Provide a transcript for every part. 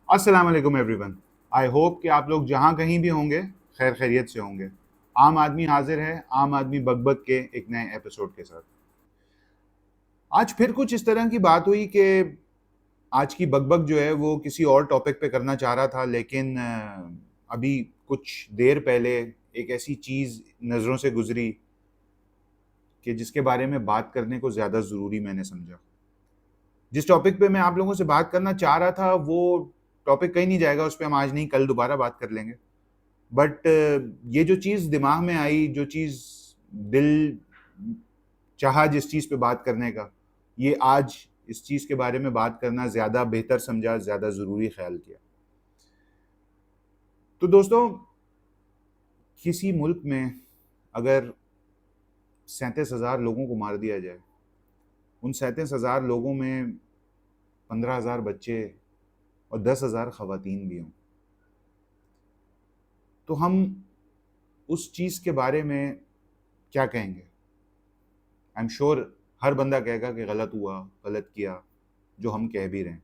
अस्सलाम वालेकुम everyone. I hope कि आप लोग जहां कहीं भी होंगे खैर खैरियत से होंगे। आम आदमी हाजिर है आम आदमी बकबक के एक नए एपिसोड के साथ। आज फिर कुछ इस तरह की बात हुई कि आज की बकबक जो है वो किसी और टॉपिक पे करना चाह रहा था, लेकिन अभी कुछ देर पहले एक ऐसी चीज़ नज़रों से गुजरी कि जिसके बारे में बात करने को ज़्यादा ज़रूरी मैंने समझा। जिस टॉपिक पे मैं आप लोगों से बात करना चाह रहा था वो टॉपिक कहीं नहीं जाएगा, उस पर हम आज नहीं कल दोबारा बात कर लेंगे। बट ये जो चीज़ दिमाग में आई, जो चीज़ दिल चाहा जिस चीज़ पे बात करने का, ये आज इस चीज़ के बारे में बात करना ज़्यादा बेहतर समझा, ज़्यादा ज़रूरी ख्याल किया। तो दोस्तों, किसी मुल्क में अगर 37,000 लोगों को मार दिया जाए, उन 37,000 लोगों में 15,000 बच्चे और 10,000 खवातीन भी हों, तो हम उस चीज़ के बारे में क्या कहेंगे? आई एम श्योर हर बंदा कहेगा कि गलत हुआ, गलत किया, जो हम कह भी रहे हैं।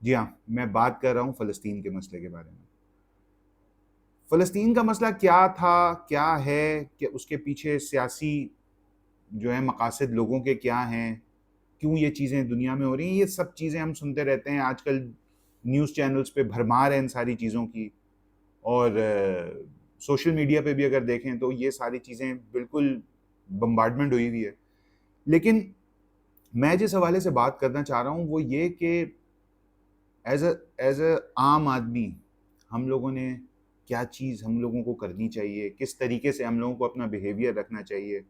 जी हाँ, मैं बात कर रहा हूँ फ़लस्तीन के मसले के बारे में। फ़लस्तीन का मसला क्या था, क्या है, कि उसके पीछे सियासी जो है मकासद लोगों के क्या हैं, क्यों ये चीज़ें दुनिया में हो रही हैं, ये सब चीज़ें हम सुनते रहते हैं। आजकल न्यूज़ चैनल्स पे भरमार है इन सारी चीज़ों की, और सोशल मीडिया पे भी अगर देखें तो ये सारी चीज़ें बिल्कुल बम्बार्डमेंट हुई हुई है। लेकिन मैं जिस हवाले से बात करना चाह रहा हूँ वो ये कि एज अ आम आदमी हम लोगों ने क्या चीज़ हम लोगों को करनी चाहिए, किस तरीके से हम लोगों को अपना बिहेवियर रखना चाहिए।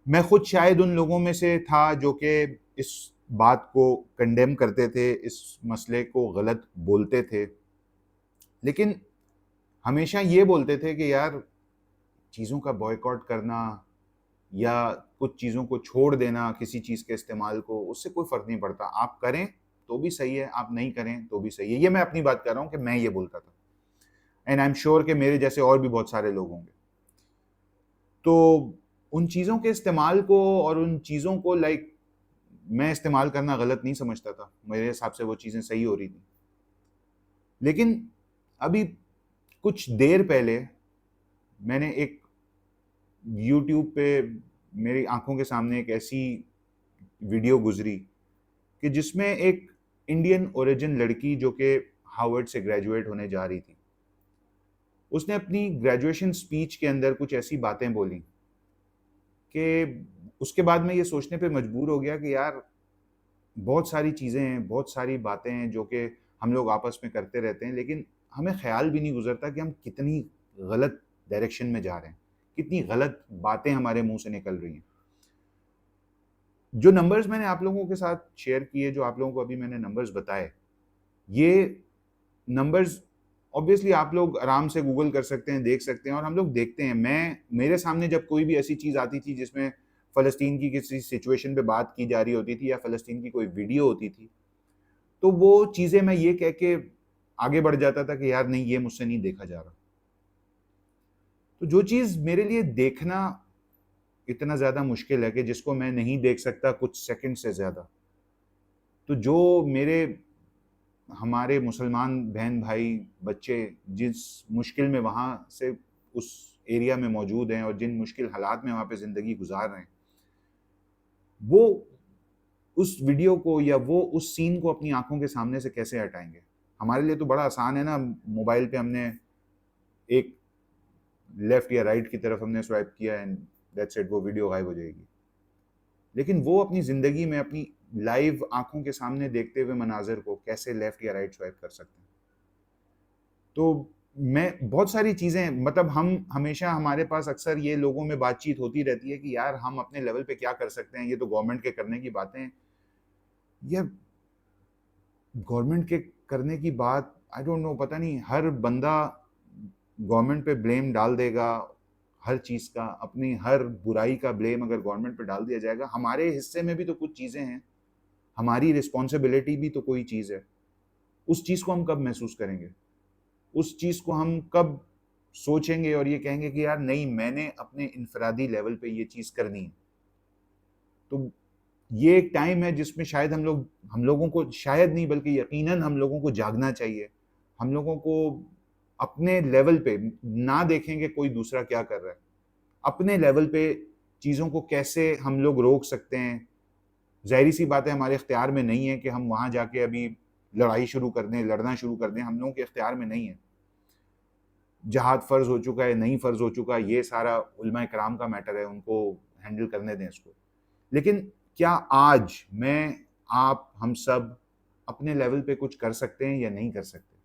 मैं खुद शायद उन लोगों में से था जो कि इस बात को कंडेम करते थे, इस मसले को गलत बोलते थे, लेकिन हमेशा ये बोलते थे कि यार चीज़ों का बॉयकॉट करना या कुछ चीज़ों को छोड़ देना, किसी चीज़ के इस्तेमाल को, उससे कोई फ़र्क नहीं पड़ता। आप करें तो भी सही है, आप नहीं करें तो भी सही है। ये मैं अपनी बात कर रहा हूँ कि मैं ये बोलता था, एंड आई एम श्योर कि मेरे जैसे और भी बहुत सारे लोग होंगे। तो उन चीज़ों के इस्तेमाल को और उन चीज़ों को मैं इस्तेमाल करना गलत नहीं समझता था। मेरे हिसाब से वो चीज़ें सही हो रही थी। लेकिन अभी कुछ देर पहले मैंने एक यूट्यूब पे मेरी आँखों के सामने एक ऐसी वीडियो गुज़री कि जिसमें एक इंडियन ओरिजिन लड़की जो कि हार्वर्ड से ग्रेजुएट होने जा रही थी, उसने अपनी ग्रेजुएशन स्पीच के अंदर कुछ ऐसी बातें बोली कि उसके बाद मैं ये सोचने पे मजबूर हो गया कि यार बहुत सारी चीज़ें हैं, बहुत सारी बातें हैं जो कि हम लोग आपस में करते रहते हैं, लेकिन हमें ख़्याल भी नहीं गुज़रता कि हम कितनी गलत डायरेक्शन में जा रहे हैं, कितनी गलत बातें हमारे मुँह से निकल रही हैं। जो नंबर्स मैंने आप लोगों के साथ शेयर किए, जो आप लोगों को अभी मैंने नंबर्स बताए, ये नंबर्स ऑब्वियसली आप लोग आराम से गूगल कर सकते हैं, देख सकते हैं, और हम लोग देखते हैं। मेरे सामने जब कोई भी ऐसी चीज़ आती थी जिसमें फ़लस्तीन की किसी सिचुएशन पे बात की जा रही होती थी या फ़लस्तीन की कोई वीडियो होती थी, तो वो चीज़ें मैं ये कह के आगे बढ़ जाता था कि यार नहीं, ये मुझसे नहीं देखा जा रहा। तो जो चीज़ मेरे लिए देखना इतना ज़्यादा मुश्किल है कि जिसको मैं नहीं देख सकता कुछ सेकंड से ज़्यादा, तो जो मेरे हमारे मुसलमान बहन भाई बच्चे जिस मुश्किल में वहाँ से उस एरिया में मौजूद हैं और जिन मुश्किल हालात में वहाँ पे ज़िंदगी गुजार रहे हैं, वो उस वीडियो को या वो उस सीन को अपनी आंखों के सामने से कैसे हटाएंगे? हमारे लिए तो बड़ा आसान है ना, मोबाइल पे हमने एक लेफ्ट या राइट की तरफ हमने स्वाइप किया एंड दैट्स इट, वो वीडियो गायब हो जाएगी। लेकिन वो अपनी ज़िंदगी में अपनी लाइव आंखों के सामने देखते हुए मनाजिर को कैसे लेफ्ट या राइट स्वाइप कर सकते हैं? तो मैं बहुत सारी चीज़ें, मतलब हम हमेशा, हमारे पास अक्सर ये लोगों में बातचीत होती रहती है कि यार हम अपने लेवल पे क्या कर सकते हैं, ये तो गवर्नमेंट के करने की बातें हैं। या गवर्नमेंट के करने की बात, आई डोंट नो, पता नहीं हर बंदा गवर्नमेंट पे ब्लेम डाल देगा हर चीज़ का, अपनी हर बुराई का ब्लेम अगर गवर्नमेंट पे डाल दिया जाएगा। हमारे हिस्से में भी तो कुछ चीज़ें हैं, हमारी रिस्पॉन्सिबिलिटी भी तो कोई चीज़ है। उस चीज़ को हम कब महसूस करेंगे? उस चीज़ को हम कब सोचेंगे और ये कहेंगे कि यार नहीं, मैंने अपने इनफरादी लेवल पे ये चीज़ करनी है? तो ये एक टाइम है जिसमें शायद हम लोगों को, शायद नहीं बल्कि यकीनन हम लोगों को जागना चाहिए। हम लोगों को अपने लेवल पे ना देखें कि कोई दूसरा क्या कर रहा है, अपने लेवल पे चीज़ों को कैसे हम लोग रोक सकते हैं। ज़ाहिर सी बात है हमारे इख्तियार में नहीं है कि हम वहाँ जाके अभी लड़ाई शुरू कर दें, लड़ना शुरू कर दें, हम लोगों के इख्तियार में नहीं है। जहाद फ़र्ज़ हो चुका है, नहीं फ़र्ज़ हो चुका, ये सारा उलमा कराम का मैटर है, उनको हैंडल करने दें इसको। लेकिन क्या आज मैं, आप, हम सब अपने लेवल पे कुछ कर सकते हैं या नहीं कर सकते?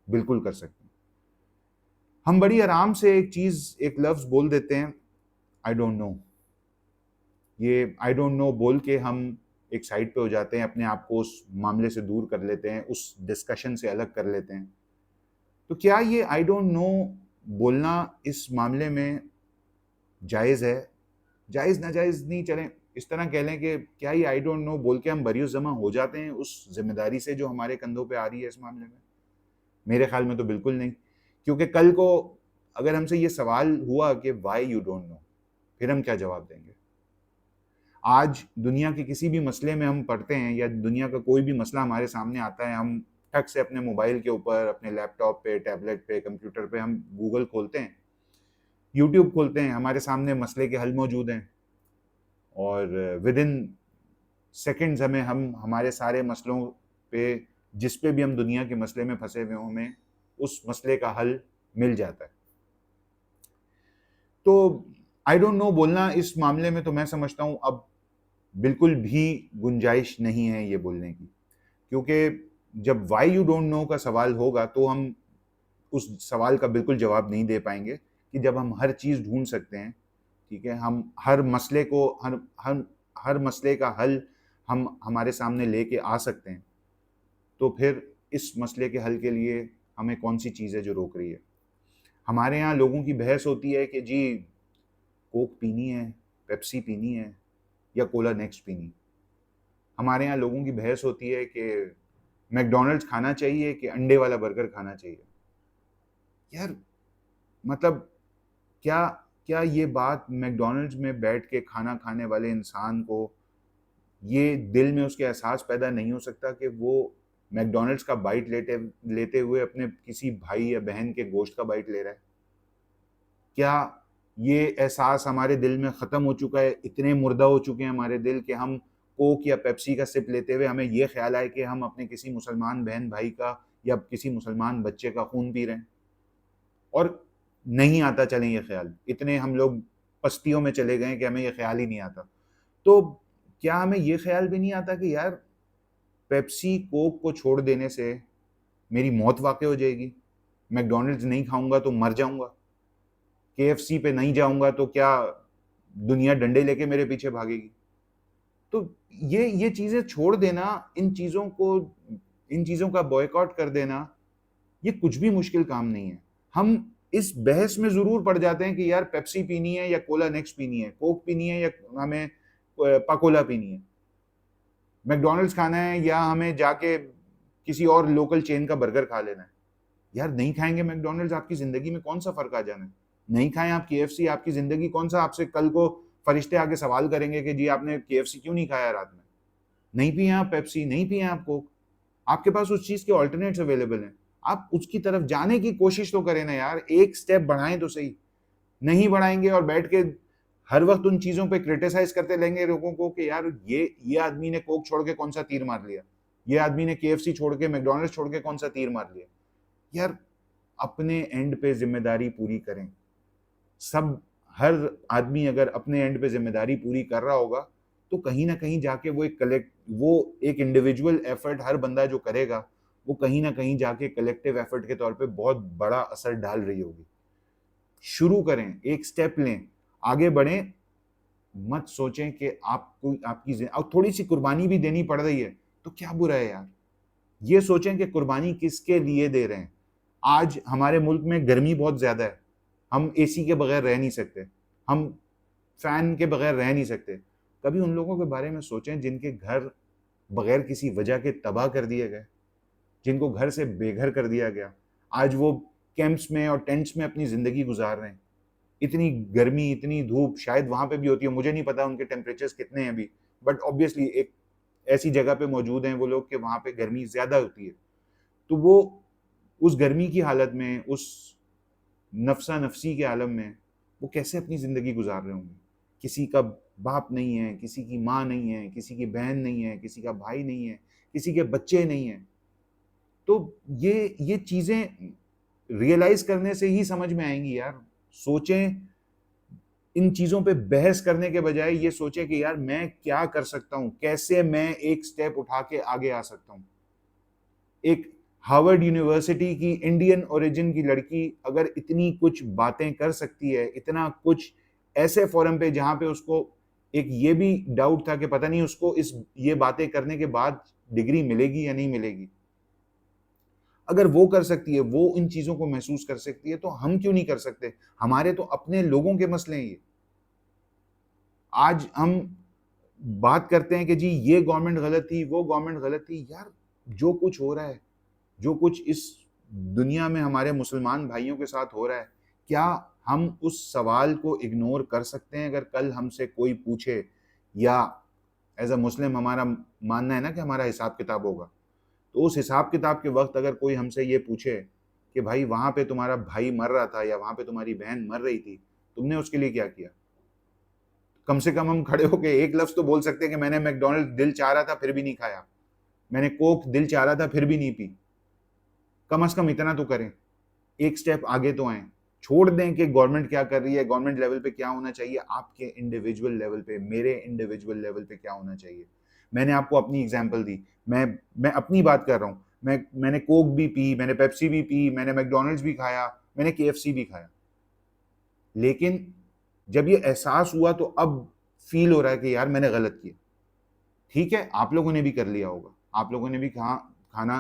बिल्कुल कर सकते हैं। हम बड़ी आराम से एक चीज़, एक लफ्ज़ बोल देते हैं, आई डोंट नो। ये आई डोंट नो बोल के हम एक साइड पे हो जाते हैं, अपने आप को उस मामले से दूर कर लेते हैं, उस डिस्कशन से अलग कर लेते हैं। तो क्या ये आई डोंट नो बोलना इस मामले में जायज़ है? जायज़ नाजायज़ नहीं, चलें इस तरह कह लें कि क्या ये आई डोंट नो बोल के हम बरी-ओ-ज़मा हो जाते हैं उस ज़िम्मेदारी से जो हमारे कंधों पे आ रही है इस मामले में? मेरे ख़्याल में तो बिल्कुल नहीं। क्योंकि कल को अगर हमसे ये सवाल हुआ कि व्हाई यू डोंट नो, फिर हम क्या जवाब देंगे? आज दुनिया के किसी भी मसले में हम पढ़ते हैं या दुनिया का कोई भी मसला हमारे सामने आता है, हम टक से अपने मोबाइल के ऊपर, अपने लैपटॉप पे, टैबलेट पे, कंप्यूटर पे हम गूगल खोलते हैं, यूट्यूब खोलते हैं, हमारे सामने मसले के हल मौजूद हैं और विदिन सेकंड्स हम हमारे सारे मसलों पे, जिस पे भी हम दुनिया के मसले में फंसे हुए हों, हमें उस मसले का हल मिल जाता है। तो आई डोंट नो बोलना इस मामले में तो मैं समझता हूँ अब बिल्कुल भी गुंजाइश नहीं है ये बोलने की, क्योंकि जब व्हाई यू डोंट नो का सवाल होगा तो हम उस सवाल का बिल्कुल जवाब नहीं दे पाएंगे कि जब हम हर चीज़ ढूंढ सकते हैं, ठीक है, हम हर मसले को, हर हर मसले का हल हम हमारे सामने लेके आ सकते हैं, तो फिर इस मसले के हल के लिए हमें कौन सी चीज़ है जो रोक रही है? हमारे यहाँ लोगों की बहस होती है कि जी कोक पीनी है, पेप्सी पीनी है या कोला नेक्स्ट पीनी। हमारे यहाँ लोगों की बहस होती है कि मैकडॉनल्ड्स खाना चाहिए कि अंडे वाला बर्गर खाना चाहिए। यार मतलब क्या क्या ये बात मैकडॉनल्ड्स में बैठ के खाना खाने वाले इंसान को ये दिल में उसके एहसास पैदा नहीं हो सकता कि वो मैकडॉनल्ड्स का बाइट लेते हुए अपने किसी भाई या बहन के गोश्त का बाइट ले रहा है? क्या ये एहसास हमारे दिल में ख़त्म हो चुका है, इतने मुर्दा हो चुके हैं हमारे दिल कि हम कोक या पेप्सी का सिप लेते हुए हमें ये ख्याल आए कि हम अपने किसी मुसलमान बहन भाई का या किसी मुसलमान बच्चे का खून पी रहे हैं? और नहीं आता, चलें ये ख्याल, इतने हम लोग पस्तियों में चले गए हैं कि हमें ये ख्याल ही नहीं आता। तो क्या हमें ये ख्याल भी नहीं आता कि यार पेप्सी, कोक को छोड़ देने से मेरी मौत वाक़ई हो जाएगी? मैकडॉनल्ड्स नहीं खाऊँगा तो मर जाऊँगा? केएफसी पे नहीं जाऊँगा तो क्या दुनिया डंडे लेके मेरे पीछे भागेगी? तो ये चीज़ें छोड़ देना, इन चीज़ों का बॉयकॉट कर देना, ये कुछ भी मुश्किल काम नहीं है। हम इस बहस में ज़रूर पड़ जाते हैं कि यार पेप्सी पीनी है या कोला नेक्स्ट पीनी है, कोक पीनी है या हमें पाकोला पीनी है, मैकडॉनल्ड्स खाना है या हमें जाके किसी और लोकल चेन का बर्गर खा लेना है। यार नहीं खाएँगे मैकडॉनल्ड्स, आपकी ज़िंदगी में कौन-सा फ़र्क आ जाना है? नहीं खाएँ आप केएफसी, आपकी ज़िंदगी कौन-सा, आपसे कल को फरिश्ते आके सवाल करेंगे कि जी आपने केएफसी क्यों नहीं खाया रात में? नहीं पिए आप पेप्सी, नहीं पिए आप कोक, आपके पास उस चीज़ के अल्टरनेट्स अवेलेबल हैं। आप उसकी तरफ जाने की कोशिश तो करें ना यार, एक स्टेप बढ़ाएँ तो सही। नहीं बढ़ाएँगे और बैठ के हर वक़्त उन चीज़ों पे क्रिटिसाइज़ करते रहेंगे लोगों को कि यार ये आदमी ने कोक छोड़ के कौन-सा तीर मार लिया? ये आदमी ने केएफसी छोड़ के, मैकडॉनल्ड्स छोड़ के कौन-सा तीर मार लिया? यार अपने एंड पे ज़िम्मेदारी पूरी करें। सब हर आदमी अगर अपने एंड पे ज़िम्मेदारी पूरी कर रहा होगा, तो कहीं न कहीं जाके वो एक इंडिविजुअल एफर्ट हर बंदा जो करेगा, वो कहीं न कहीं जाके कलेक्टिव एफर्ट के तौर पे बहुत बड़ा असर डाल रही होगी। शुरू करें, एक स्टेप लें, आगे बढ़ें, मत सोचें कि आपको आपकी और थोड़ी-सी कुर्बानी भी देनी पड़ रही है, तो क्या बुरा है यार? ये सोचें कि कुर्बानी किसके लिए दे रहे हैं। आज हमारे मुल्क में गर्मी बहुत ज़्यादा है, हम एसी के बगैर रह नहीं सकते, हम फैन के बगैर रह नहीं सकते। कभी उन लोगों के बारे में सोचें जिनके घर बगैर किसी वजह के तबाह कर दिए गए, जिनको घर से बेघर कर दिया गया। आज वो कैंप्स में और टेंट्स में अपनी ज़िंदगी गुज़ार रहे हैं। इतनी गर्मी, इतनी धूप शायद वहाँ पे भी होती है, मुझे नहीं पता उनके टेम्परेचर्स कितने हैं अभी, बट ऑब्वियसली एक ऐसी जगह पे मौजूद हैं वो लोग कि वहाँ पे गर्मी ज़्यादा होती है, तो वो उस गर्मी की हालत में, उस नफसा नफसी के आलम में वो कैसे अपनी ज़िंदगी गुजार रहे होंगे। किसी का बाप नहीं है, किसी की माँ नहीं है, किसी की बहन नहीं है, किसी का भाई नहीं है, किसी के बच्चे नहीं हैं। तो ये चीज़ें रियलाइज़ करने से ही समझ में आएंगी यार। सोचें, इन चीज़ों पे बहस करने के बजाय ये सोचें कि यार मैं क्या कर सकता हूँ, कैसे मैं एक स्टेप उठा के आगे आ सकता हूँ। एक हार्वर्ड यूनिवर्सिटी की इंडियन ओरिजिन की लड़की अगर इतनी कुछ बातें कर सकती है, इतना कुछ ऐसे फोरम पे जहां पे उसको एक ये भी डाउट था कि पता नहीं उसको इस ये बातें करने के बाद डिग्री मिलेगी या नहीं मिलेगी, अगर वो कर सकती है, वो इन चीजों को महसूस कर सकती है, तो हम क्यों नहीं कर सकते। हमारे तो अपने लोगों के मसले हैं ये। आज हम बात करते हैं कि जी ये गवर्नमेंट गलत थी, वो गवर्नमेंट गलत थी। यार जो कुछ हो रहा है, जो कुछ इस दुनिया में हमारे मुसलमान भाइयों के साथ हो रहा है, क्या हम उस सवाल को इग्नोर कर सकते हैं? अगर कल हमसे कोई पूछे, या एज अ मुस्लिम हमारा मानना है ना कि हमारा हिसाब किताब होगा, तो उस हिसाब किताब के वक्त अगर कोई हमसे ये पूछे कि भाई वहां पे तुम्हारा भाई मर रहा था या वहां पे तुम्हारी बहन मर रही थी, तुमने उसके लिए क्या किया, कम से कम हम खड़े होके एक लफ्ज तो बोल सकते हैं कि मैंने मैकडोनल्ड दिल चाह रहा था फिर भी नहीं खाया, मैंने कोक दिल चाह रहा था फिर भी नहीं पी। कम से कम इतना तो करें, एक स्टेप आगे तो आए। छोड़ दें कि गवर्नमेंट क्या कर रही है, गवर्नमेंट लेवल पे क्या होना चाहिए, आपके इंडिविजुअल लेवल पे, मेरे इंडिविजुअल लेवल पे क्या होना चाहिए। मैंने आपको अपनी एग्जांपल दी, मैं अपनी बात कर रहा हूँ। मैंने कोक भी पी, मैंने पेप्सी भी पी, मैंने मैकडोनल्ड्स भी खाया, मैंने केएफसी भी खाया, लेकिन जब ये एहसास हुआ तो अब फील हो रहा है कि यार मैंने गलत किया। ठीक है, आप लोगों ने भी कर लिया होगा, आप लोगों ने भी खाना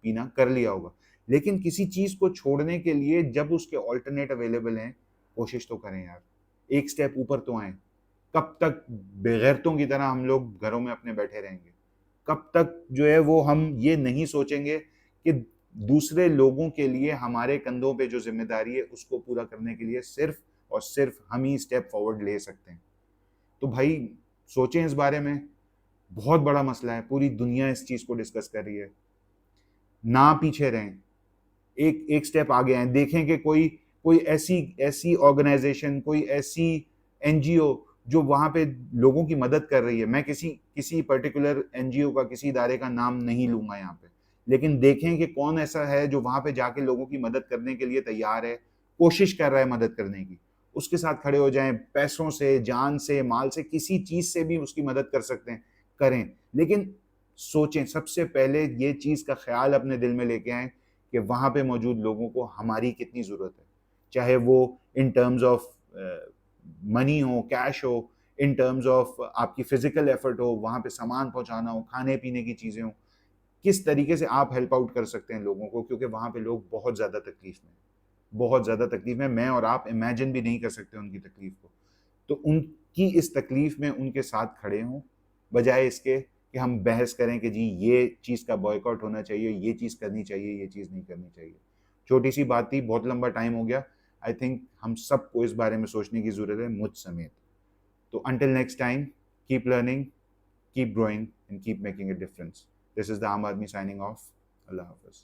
पीना कर लिया होगा, लेकिन किसी चीज को छोड़ने के लिए जब उसके ऑल्टरनेट अवेलेबल हैं, कोशिश तो करें यार, एक स्टेप ऊपर तो आए। कब तक बेगैरतों की तरह हम लोग घरों में अपने बैठे रहेंगे? कब तक जो है वो हम ये नहीं सोचेंगे कि दूसरे लोगों के लिए हमारे कंधों पे जो जिम्मेदारी है उसको पूरा करने के लिए सिर्फ और सिर्फ हम ही स्टेप फॉरवर्ड ले सकते हैं। तो भाई सोचें इस बारे में। बहुत बड़ा मसला है, पूरी दुनिया इस चीज को डिस्कस कर रही है। ना पीछे रहें, एक एक स्टेप आगे आए। देखें कि कोई कोई ऐसी ऐसी ऑर्गेनाइजेशन, कोई ऐसी एनजीओ जो वहां पे लोगों की मदद कर रही है। मैं किसी किसी पर्टिकुलर एनजीओ का, किसी इदारे का नाम नहीं लूंगा यहाँ पे, लेकिन देखें कि कौन ऐसा है जो वहां पे जाके लोगों की मदद करने के लिए तैयार है, कोशिश कर रहा है मदद करने की। उसके साथ खड़े हो जाएं, पैसों से, जान से, माल से, किसी चीज से भी उसकी मदद कर सकते हैं, करें। लेकिन सोचें, सबसे पहले ये चीज का ख्याल अपने दिल में लेके आए कि वहां पे मौजूद लोगों को हमारी कितनी जरूरत है, चाहे वो इन टर्म्स ऑफ मनी हो, कैश हो, इन टर्म्स ऑफ आपकी फिजिकल एफर्ट हो, वहां पे सामान पहुंचाना हो, खाने पीने की चीजें हो। किस तरीके से आप हेल्प आउट कर सकते हैं लोगों को, क्योंकि वहां पे लोग बहुत ज्यादा तकलीफ में, बहुत ज्यादा तकलीफ में। मैं और आप इमेजिन भी नहीं कर सकते उनकी तकलीफ को। तो उनकी इस तकलीफ में उनके साथ खड़े हों, बजाय इसके कि हम बहस करें कि जी ये चीज़ का बॉयकॉट होना चाहिए, ये चीज़ करनी चाहिए, ये चीज़ नहीं करनी चाहिए। छोटी सी बात थी, बहुत लंबा टाइम हो गया। आई थिंक हम सबको इस बारे में सोचने की ज़रूरत है, मुझ समेत। तो until next time, keep learning, keep growing and keep making a difference. This is the आम आदमी साइनिंग ऑफ। अल्लाह हाफ़िज़।